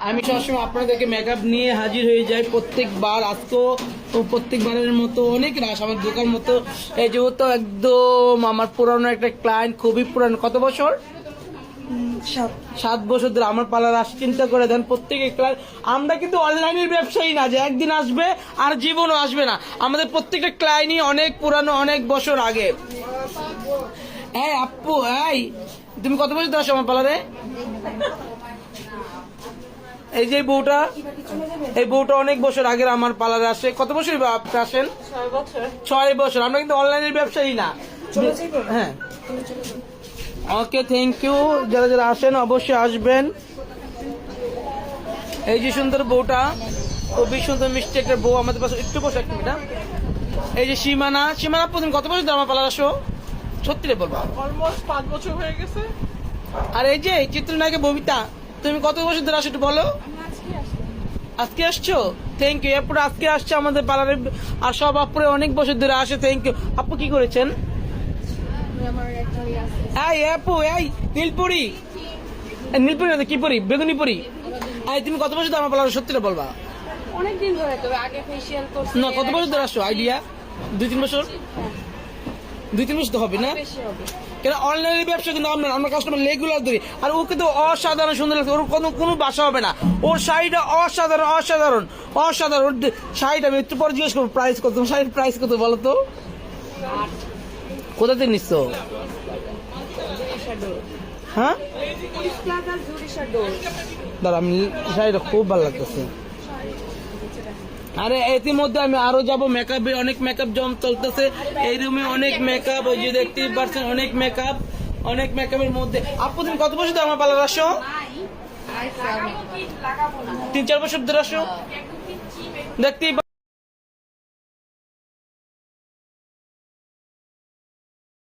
আমি সবসময় আপনাদেরকে মেকআপ নিয়ে হাজির হয়ে যাই প্রত্যেকবার। আজকেও প্রত্যেকবারের মতো অনেক রাশ আমার দোকান মতো। এই যেহেতু একদম আমার পুরানো একটা ক্লায়েন্ট, খুবই পুরানো। কত বছর? 7 বছর ধরে আমার পার্লার আসে। চিন্তা করে দেন প্রত্যেকে ক্লায়েন্ট। আমরা কিন্তু অনলাইনের ব্যবসায়ী না যে একদিন আসবে আর জীবনও আসবে না। আমাদের প্রত্যেকটা ক্লায়েন্টই অনেক পুরানো, অনেক বছর আগে। এই আপু, এই তুমি কত বছর ধরে আসো আমার পার্লারে? এই যে বউটা, এই বউটা অনেক বছর আগের আমার পার্লারে আসে। কত বছর আপনি আসেন? 6 বছর। আমরা কিন্তু অনলাইনের ব্যবসায়ী না। হ্যাঁ, ওকে, থ্যাংক ইউ। যারা যারা আসেন অবশ্যই আসবেন। এই যে সুন্দর বউটা, খুবই সুন্দর মিষ্টি একটা বউ আমাদের পাশে। একটু বসে একটা মিনিট। এই যে সীমানা, সীমানা প্রতিদিন কত বছর ধরে আমার পার্লার আসো? সত্যি বলবা? অলমোস্ট 5 বছর হয়ে গেছে। আর এই যে চিত্রনায়িকা ববিতা, তুমি কত বছর ধরে আসো একটু বলো? আজকে আসছো? Thank you. এরপরে আজকে আসছে আমাদের পার্লারে। আর সব আপুরে অনেক বছর ধরে আসে। Thank you. আপু কি করেছেন? এই আপু, এই নীলপুরি, নীলপুরি না কি পরি, বেগুনি পরি। এই তুমি কত বছর ধরে আমার পার্লারে? সত্যিটা বলবা? অনেকদিন ধরে, তবে আগে ফেসিয়াল করছি। না, কত বছর ধরে আসছো? আইডিয়া 2-3 বছর? 2-3 বছর তো হবে না? বেশি হবে। কেন অনলাইনের ব্যবসা কিন্তু আমরা কাস্টমার রেগুলার ধরি। আর ও কিন্তু অসাধারণ সুন্দর লাগছে। ওর কোনো বাসা হবে না। ওর শাড়িটা অসাধারণ অসাধারণ অসাধারণ। ওর শাড়িটা আমি একটু পরে জিজ্ঞেস করবো প্রাইস কত। শাড়ির প্রাইস কত বলো তো? কোথা থেকে নিচ্ছ? হ্যাঁ দাঁড়া, আমি শাড়িটা খুব ভালো লাগতেছে। আরে ইতিমধ্যে আমি আরো যাবো। মেকআপে অনেক মেকআপ জম চলতেছে এই রুমে, অনেক মেকআপ। ওই যে দেখতেই পাচ্ছেন অনেক মেকআপ, অনেক মেকআপের মধ্যে। আপু তুমি কত বছর ধরে আমার পার্লার আসো? 3-4 বছর ধরে আসো। দেখতেই